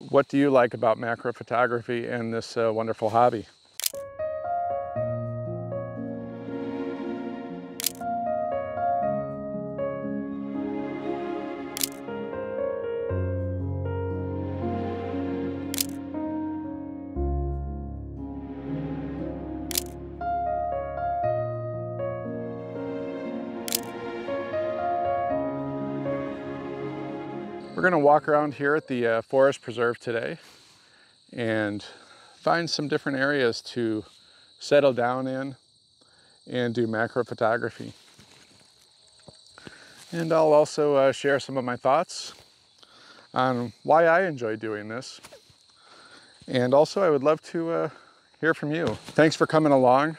What do you like about macro photography and this wonderful hobby? We're going to walk around here at the Forest Preserve today and find some different areas to settle down in and do macro photography. And I'll also share some of my thoughts on why I enjoy doing this. And also I would love to hear from you. Thanks for coming along.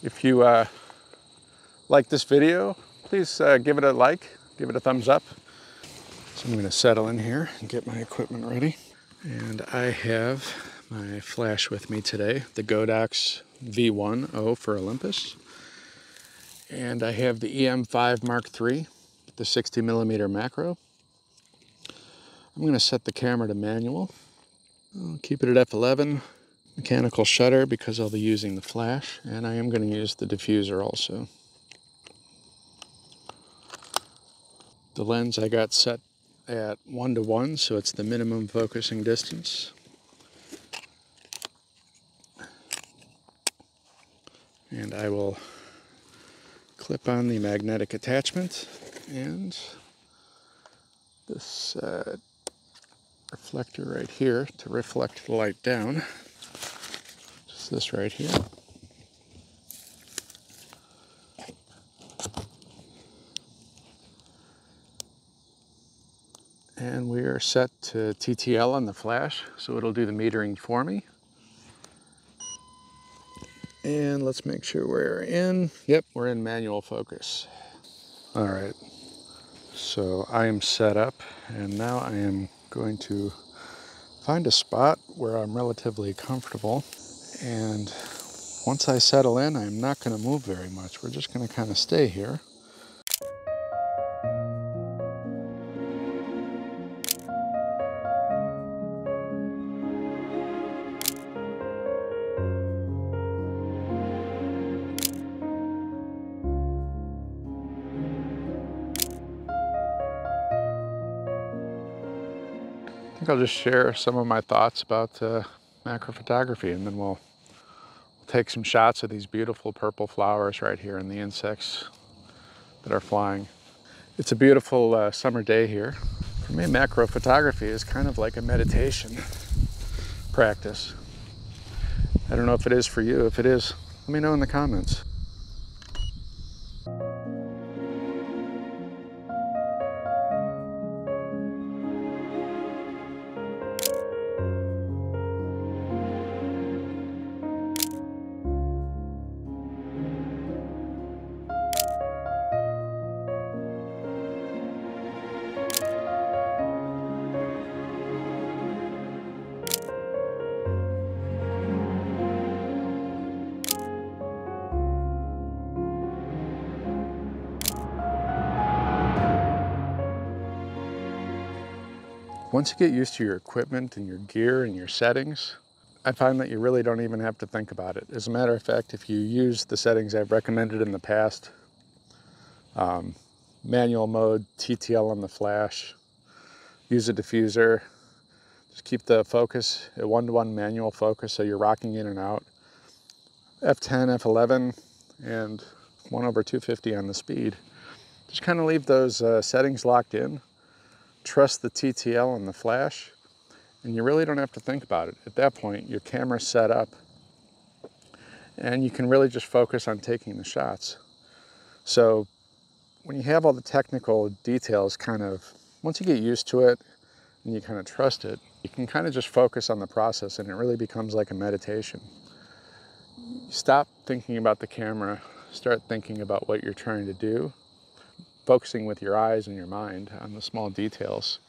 If you like this video, please give it a like, give it a thumbs up. So I'm going to settle in here and get my equipment ready. And I have my flash with me today, the Godox V1O for Olympus. And I have the EM5 Mark III, the 60mm macro. I'm going to set the camera to manual. I'll keep it at f11, mechanical shutter because I'll be using the flash, and I am going to use the diffuser also. The lens I got set at 1:1, so it's the minimum focusing distance. And I will clip on the magnetic attachment and this reflector right here to reflect the light down. Just this right here. And we are set to TTL on the flash, so it'll do the metering for me. And let's make sure we're in, yep, we're in manual focus. All right, so I am set up, and now I am going to find a spot where I'm relatively comfortable. And once I settle in, I'm not gonna move very much. We're just gonna kind of stay here. I think I'll just share some of my thoughts about macro photography, and then we'll take some shots of these beautiful purple flowers right here and the insects that are flying. It's a beautiful summer day here. For me, macro photography is kind of like a meditation practice. I don't know if it is for you. If it is, let me know in the comments. Once you get used to your equipment and your gear and your settings, I find that you really don't even have to think about it. As a matter of fact, if you use the settings I've recommended in the past, manual mode, TTL on the flash, use a diffuser, just keep the focus at 1:1 manual focus so you're rocking in and out, F10, F11, and 1/250 on the speed. Just kind of leave those settings locked in. Trust the TTL on the flash, and you really don't have to think about it. At that point, your camera's set up, and you can really just focus on taking the shots. So when you have all the technical details once you get used to it and you kind of trust it, you can kind of just focus on the process, and it really becomes like a meditation. Stop thinking about the camera, start thinking about what you're trying to do, focusing with your eyes and your mind on the small details,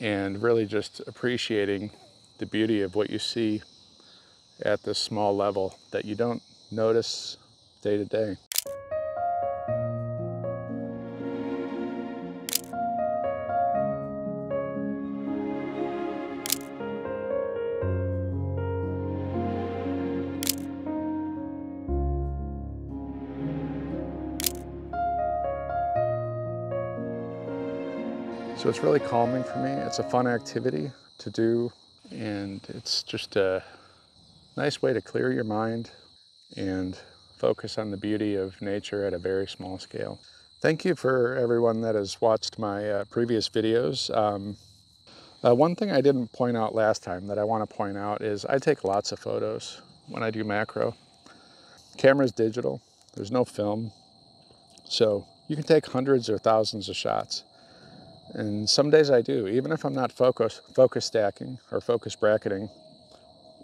and really just appreciating the beauty of what you see at this small level that you don't notice day to day. So it's really calming for me. It's a fun activity to do, and it's just a nice way to clear your mind and focus on the beauty of nature at a very small scale. Thank you for everyone that has watched my previous videos. One thing I didn't point out last time that I want to point out is I take lots of photos when I do macro. Camera's digital, there's no film, so you can take hundreds or thousands of shots. And some days I do, even if I'm not focus stacking or focus bracketing,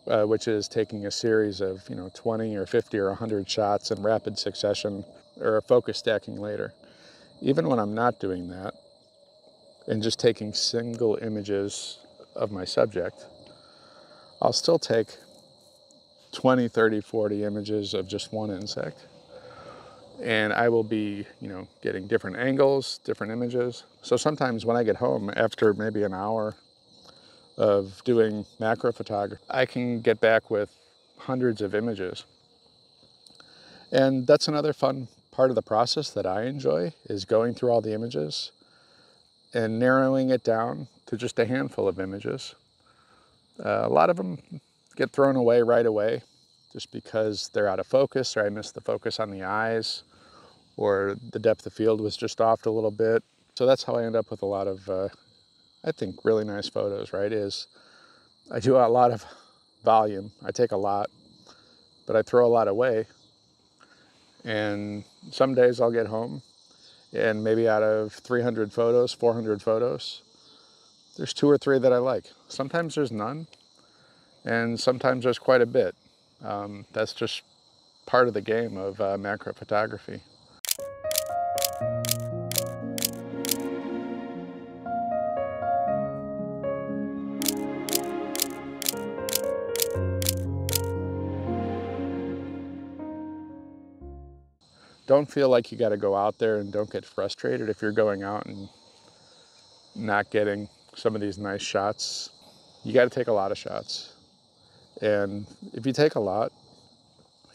which is taking a series of 20 or 50 or 100 shots in rapid succession, or focus stacking later. Even when I'm not doing that and just taking single images of my subject, I'll still take 20, 30, 40 images of just one insect. And I will be, getting different angles, different images. So sometimes when I get home after maybe an hour of doing macro photography, I can get back with hundreds of images. And that's another fun part of the process that I enjoy, is going through all the images and narrowing it down to just a handful of images. A lot of them get thrown away right away just because they're out of focus, or I missed the focus on the eyes, or the depth of field was just off a little bit. So that's how I end up with a lot of, I think, really nice photos, right? Is I do a lot of volume. I take a lot, but I throw a lot away. And some days I'll get home and maybe out of 300 photos, 400 photos, there's 2 or 3 that I like. Sometimes there's none, and sometimes there's quite a bit. That's just part of the game of macro photography. Don't feel like you got to go out there, and don't get frustrated if you're going out and not getting some of these nice shots. You got to take a lot of shots. And if you take a lot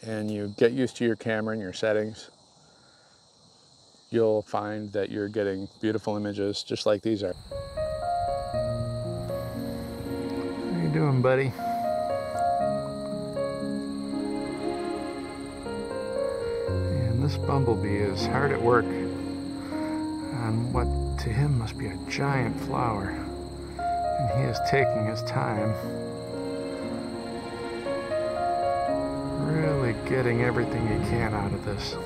and you get used to your camera and your settings, you'll find that you're getting beautiful images just like these are. How you doing, buddy? And this bumblebee is hard at work on what to him must be a giant flower, and he is taking his time, really getting everything he can out of this.